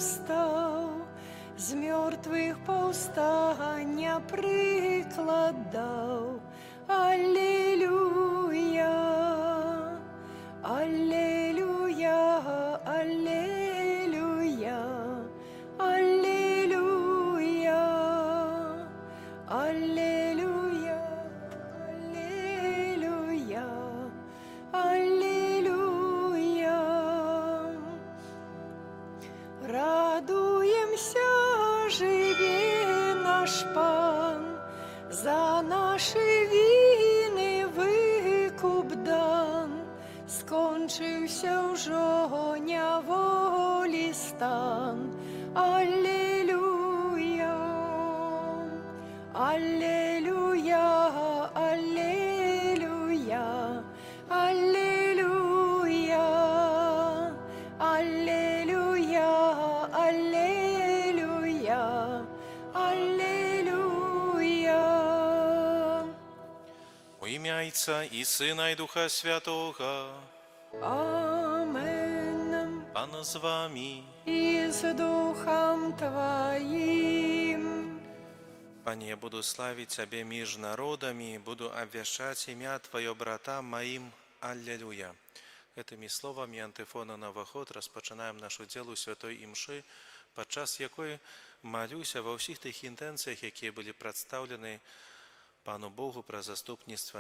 устав, з мертвих повстання приклад дав. Алілюя, алілюя, алілюя, алілюя, алілюя, алілюя, алілюя. Радуємся, живе наш Пан, за наші вини викуп дан. Скончився вже неволі стан. Алілюя, алілюя, алілюя, алілюя, алілюя, алілюя, алілюя. У ім'я Отця і Сина, і Духа Святого. Амен. Пан з вами. И с Духом Твоим. Пане, я буду славить Тебе меж народами, буду обвещать имя Твое братам моим. Аллилуйя. Этими словами антифона на виход розпочинаємо нашу ділу святої імши, подчас якої молюся во всіх тих інтенціях, які були представлені Пану Богу про заступництво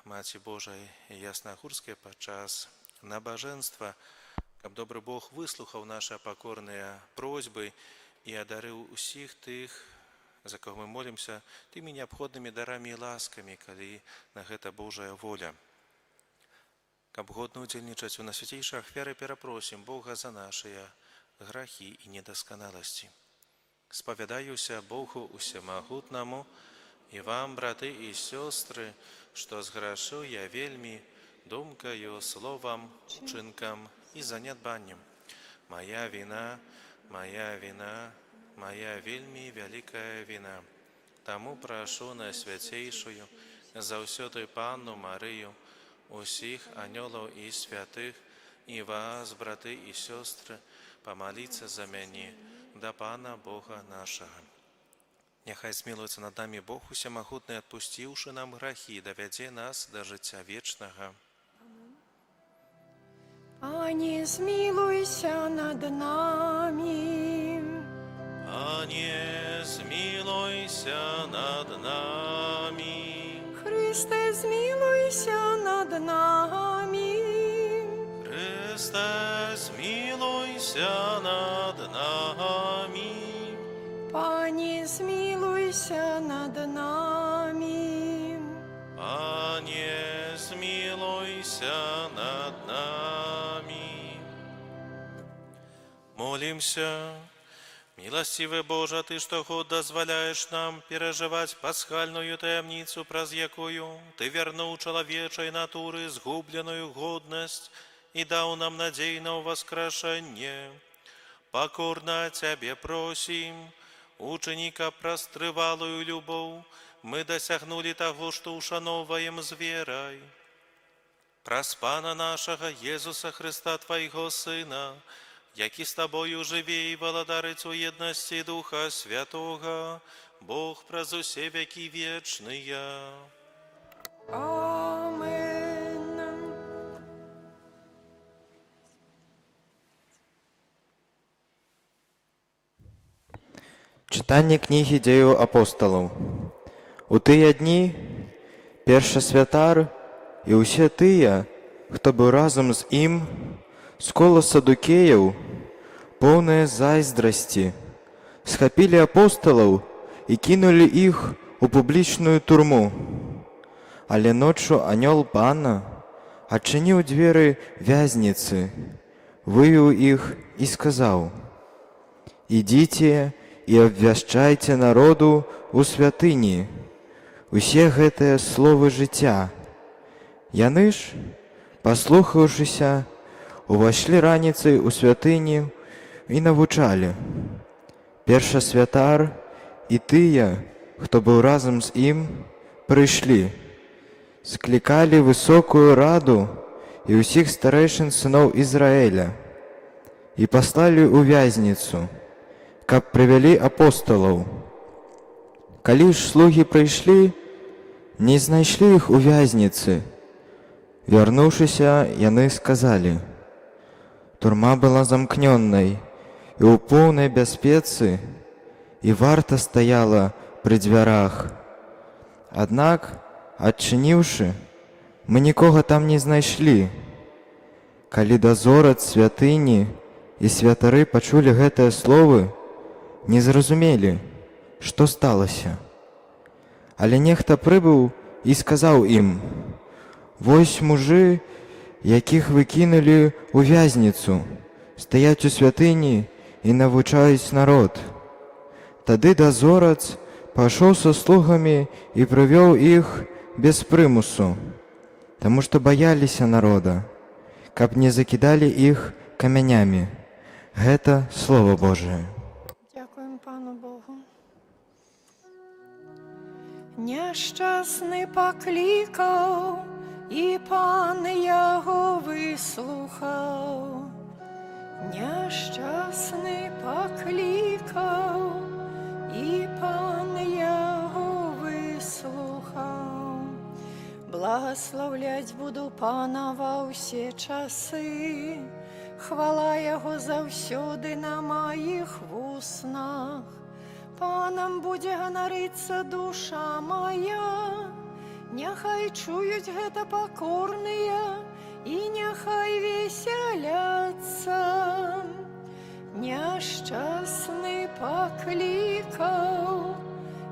Маті Божої Ясногорської подчас набоженства, щоб добрий Бог вислухав наші покорні просьби і одарив усіх тих, за кого ми молимося, тими необхідними дарами і ласками, коли на це Божа воля. Каб годно удельничать у нас святейшей ахвяры, перепросим Бога за наши грехи и недосконалости. Споведаюся Богу усемогутному и вам, браты и сестры, что сгрешу я вельми думкою, словом, учинком и занедбанием. Моя вина, моя вина, моя вельми великая вина. Тому прошу на святейшую, за всю Панну Марию, усіх ангелов і святих, і вас, брати і сестри, помоліться за мене, до Пана Бога нашого. Нехай змилується над нами Бог усемогутний, отпустивши нам грехи, доведе нас до життя вічного. Пане, змилуйся над нами. Пане, змилуйся над нами. Христе, змилуйся над нами. Христе, змилуйся над нами. Пане, змилуйся над нами. Пане, змилуйся над нами. Молимся. Милостивый Боже, Ты, что год дозволяешь нам переживать пасхальную таємницю, праз якою Ты вернул человечей натуры сгубленную годность и дал нам надейное воскрешение. Покорно Тебе просим, ученика прострывалую любовь, мы досягнули того, что ушановуем с верой. Праз Пана нашего Иисуса Христа, Твоего Сына, які з Тобою живе і володарить у єдності Духа Святого, Бог праз усе веки вечные. Амен. Читання книги Діїв апостолів. У тыя дні першасвятар і ўсе тыя, хто быў разам з ім, з кола садукеяў, поўныя зайздрасці, схапілі апосталаў і кінулі іх у публічную турму. Але ноччу анёл Пана адчыніў дзверы вязніцы, вывеў іх і сказаў: «Ідзіце і абвяшчайце народу у святыні усе гэтыя словы жыцця». Яны ж, паслухаўшыся, увайшлі раніцай у святыню і навучалі. Першасвятар і тыя, хто быў разам з ім, прыйшлі, склікалі высокую раду і ўсіх старэйшын сыноў Ізраіля і паслалі ў вязніцу, каб прывялі апосталаў. Калі ж слугі прыйшлі, не знайшлі іх у вязніцы. Вярнуўшыся, яны сказалі: турма была замкнённай і ў поўнай бяспецы, і варта стаяла пры дзвярах. Аднак, адчыніўшы, мы нікога там не знайшлі. Калі дазорац святыні і святары пачулі гэтыя словы, не зразумелі, што сталася. Але нехта прыбыў і сказаў ім: вось мужы, якіх вы кінулі ў вязніцу, стаяць у святыні і навучаюць народ. Тады дазорац пайшоў са слугамі і прывёў іх без прымусу, таму што баяліся народа, каб не закідалі іх камянямі. Гэта Слово Божие. Дякуємо Пану Богу. Няшчасны паклікаў, і Пан яго выслухаў. Няшчасны паклікаў, і Пан яго выслухаў. Благаслаўляць буду Пана ва ўсе часы, хвала яго заўсёды на маіх вуснах. Панам будзе ганарыцца душа моя, няхай чуюць гэта пакорныя і няхай весяляцца. Няшчасны паклікаў,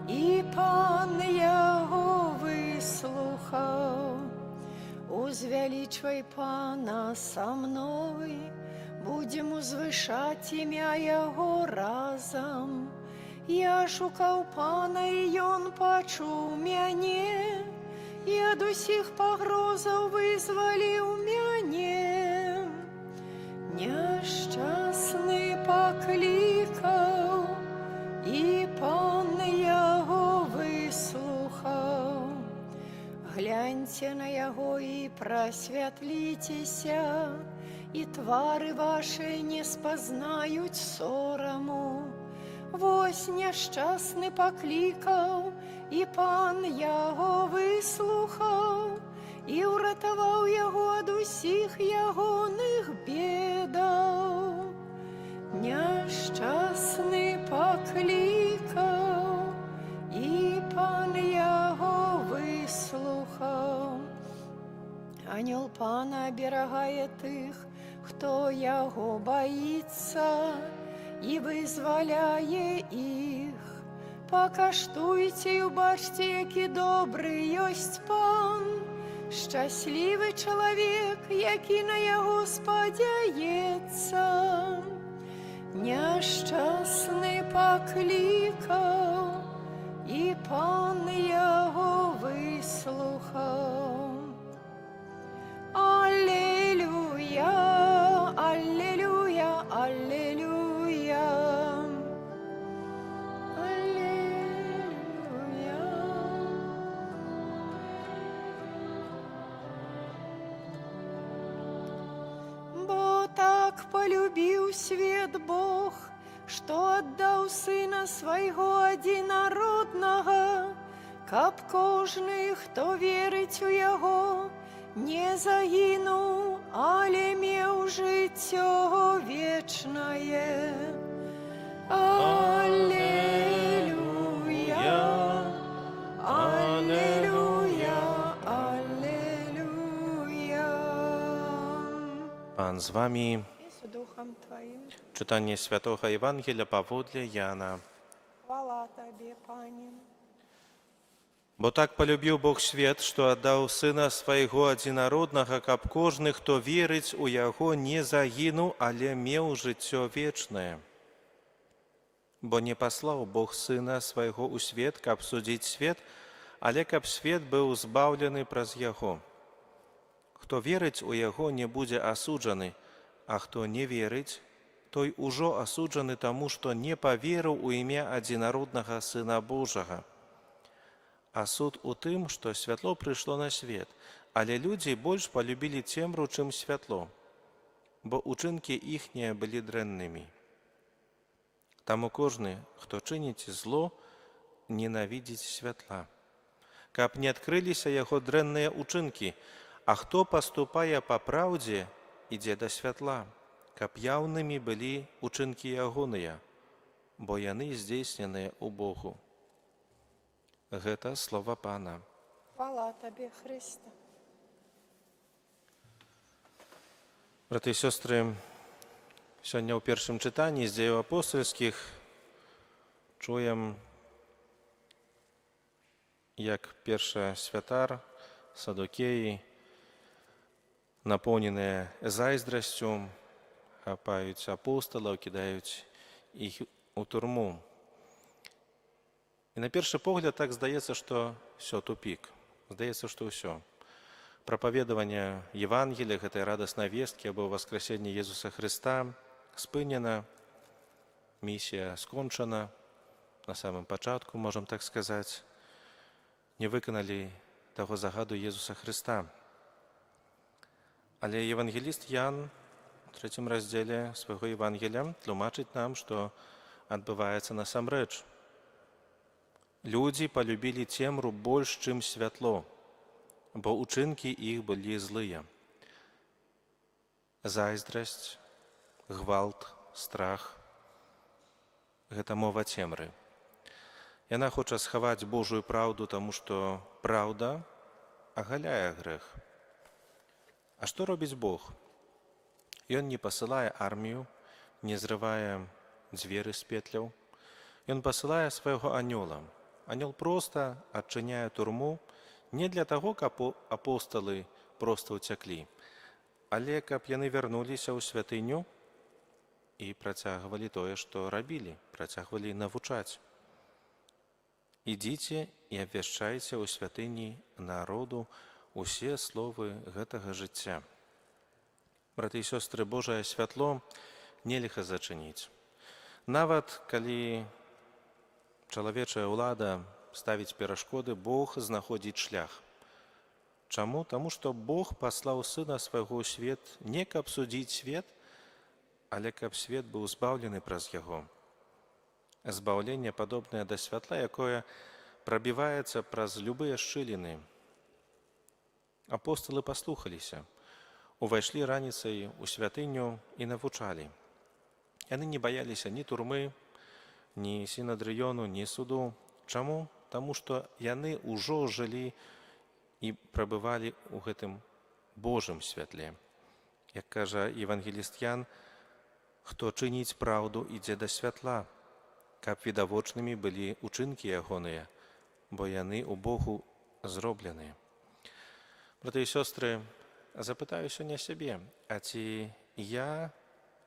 і Пан яго выслухаў. Узвялічвай Пана са мной, будзем узвышаць імя яго разам. Я шукаў Пана, і ён пачуў мяне, і ад усіх пагрозаў вызваліў мяне. Няшчасны паклікаў, і Пан яго выслухаў. Гляньце на яго і прасвятліцеся, і твары вашы не спазнаюць сораму. Вось няшчасны паклікаў, і Пан яго выслухаў, і ўратаваў яго ад усіх ягоных бедаў. Няшчасны паклікаў, і Пан яго выслухаў. Анёл Пана аберагае тых, хто яго баіцца, і вызваляе іх. Пакаштуйце і убачце, які добры ёсць Пан, шчаслівы чалавек, які на яго спадзяецца. Няшчасны паклікаў, і Пан яго выслухаў. Аллилуйя, аллилуйя, аллилуйя. Так полюбіў свет Бог, што аддаў Сына свайго адзінароднага, каб кожны, хто верыць у яго, не загінуў, але меў жыццё вечнае. Аллилуйя, аллилуйя, аллилуйя. Пан з вами. І з Духом Твоїм. Czytanie Świętego Ewangelia powódle Jana. Хвала Тобі, Пане. Bo tak полюбіў Бог свет, што аддаў Сына свайго адзінароднага, каб кожны, хто верыць у яго, не загінуў, але меў жыццё вечнае. Бо не паслаў Бог Сына свайго ў свет, каб судзіць свет, але каб свет быў збаўлены праз яго. Хто верыць у яго, не будзе асуджаны, а хто не верыць, той ужо асуджаны таму, што не паверыў у імя адзінароднага Сына Божага. А суд у тым, што святло прыйшло на свет, але людзі больш полюбілі цемру, чым святло, бо учынкі іхнія былі дрэннымі. Таму кожны, хто чыніць зло, ненавідзіць святла, каб не адкрыліся яго дрэнныя ўчынкі, а хто паступае па праўдзе, ідзе да святла, каб яўнымі былі ўчынкі ягоныя, бо яны здзейсненыя ў Богу. Гэта слова Пана. Хвала Табе, Христе. Браты і сёстры, сёння ў першым чытанні з дзеяў апостальскіх чуем, як першы святар, садукеі, напоўненыя зайздрасцю, хапаюць апосталаў, кідаюць іх у турму. І на першы погляд так здаецца, што ўсё тупік. Здаецца, што ўсё. Прапаведаванне Евангелія, гэтай радаснай весткі або воскресенні Езуса Хрыста спынена, місія скончана, на самым пачатку, можам так сказаць, не выканалі таго загаду Езуса Хрыста. Але евангеліст Ян у 3 раздзеле свайго Евангелія тлумачыць нам, што адбываецца насамрэч. Людзі палюбілі цемру больш, чым святло, бо ўчынкі іх былі злыя. Зайздрасць, гвалт, страх – гэта мова цемры. Яна хоча схаваць Божую праўду, таму што праўда агаляе грэх. А што робіць Бог? Ён не пасылае армію, не зрывае дзверы з петляў. Ён пасылае свайго анёла. Анёл проста адчыняе турму, не для таго, каб апосталы проста ўцяклі, але каб яны вярнуліся ў святыню і працягвалі тое, што рабілі, працягвалі навучаць. Ідзіце і абвяшчайце ў святыні народу усе словы гэтага жыцця. Браты і сёстры, Божае святло нельга зачыніць. Нават калі чалавечая ўлада ставіць перашкоды, Бог знаходзіць шлях. Чаму? Таму што Бог паслаў Сына свайго ў свет не каб судзіць свет, але каб свет быў збаўлены праз яго. Збаўленне падобнае да святла, якое прабіваецца праз любыя шчыліны. Апосталы паслухаліся, увайшлі раніцай у святыню і навучалі. Яны не баяліся ні турмы, ні сінадрыёну, ні суду. Чаму? Таму што яны ўжо жылі і прабывалі ў гэтым Божым святле. Як кажа евангеліст Ян, хто чыніць праўду, ідзе да святла, каб відавочнымі былі ўчынкі ягоныя, бо яны ў Богу зробленыя. Браты і сёстры, запытаю сёння сябе, а ці я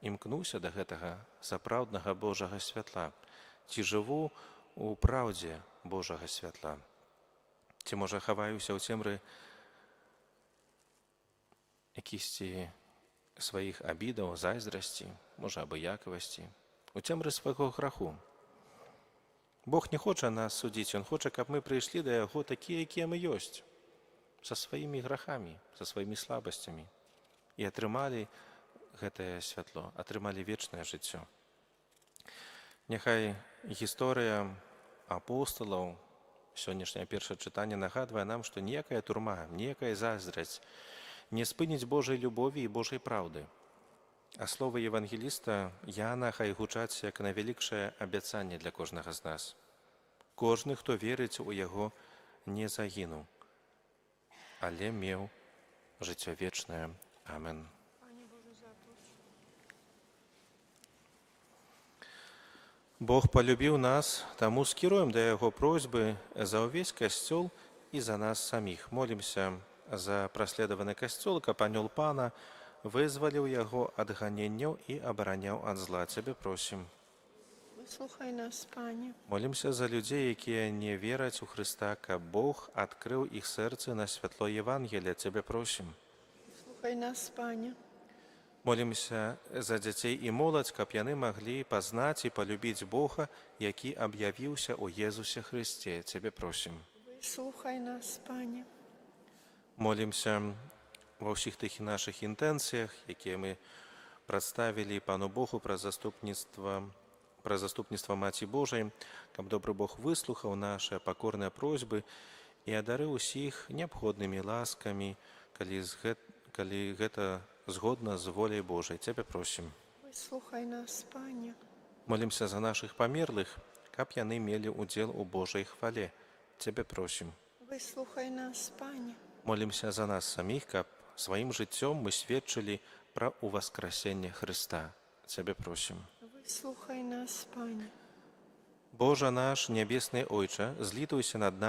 імкнуся да гэтага сапраўднага Божага святла? Ці жыву у праўдзе Божага святла? Ці, можа, хаваюся ў цемры якісьці сваіх абідаў, зайздрасці, можа, абыякавасці, у цемры свайго граху? Бог не хоча нас судзіць, Ён хоча, каб мы прыйшлі да Яго такія, якія мы ёсць, са сваімі грахамі, са сваімі слабасцямі, і атрымалі гэтае святло, атрымалі вечнае жыццё. Няхай гісторыя апосталаў, сённяшняе першае чытанне нагадвае нам, што ніякая турма, ніякая зайздрасць не спыніць Божай любові і Божай праўды. А словы евангеліста Яна хай гучаць як найвялікшае абяцанне для кожнага з нас. Кожны, хто верыць у Яго, не загінуў, але меў жыццё вечнае. Амен. Бог полюбіў нас, таму скіруем да Яго просьбы за ўвесь касцёл і за нас саміх. Молімся за праследаваны касцёл, каб анёл Пана вызваліў яго ад ганенняў і абараняў ад зла. Цябе просім. Выслухай нас, Пане. Молімся за людзей, якія не вераць у Хрыста, каб Бог адкрыў іх сэрцы на святло Евангелія. Цябе просім. Выслухай нас, Пане. Молімся за дзяцей і моладзь, каб яны маглі пазнаць і палюбіць Бога, які аб'явіўся ў Езусе Хрысце. Цябе просім. Выслухай нас, Пане. Молімся ва ўсіх тых нашых інтэнцыях, якія мы прадставілі Пану Богу праз заступніцтва пра заступніцтва Маці Божай, каб добры Бог выслухаў нашы пакорныя просьбы і адарыў усіх неабходнымі ласкамі, калі гэта згодна з воляй Божай. Цябе просім. Выслухай нас, Пане. Молімся за нашых памерлых, каб яны мелі удзел у Божай хвале. Цябе просім. Выслухай нас, Пане. Молімся за нас саміх, каб сваім жыццём мы сведчылі пра ўваскрасенне Хрыста. Цябе просім. Выслухай нас, Пане. Божа наш, нябесны Ойча, злітуйся над намі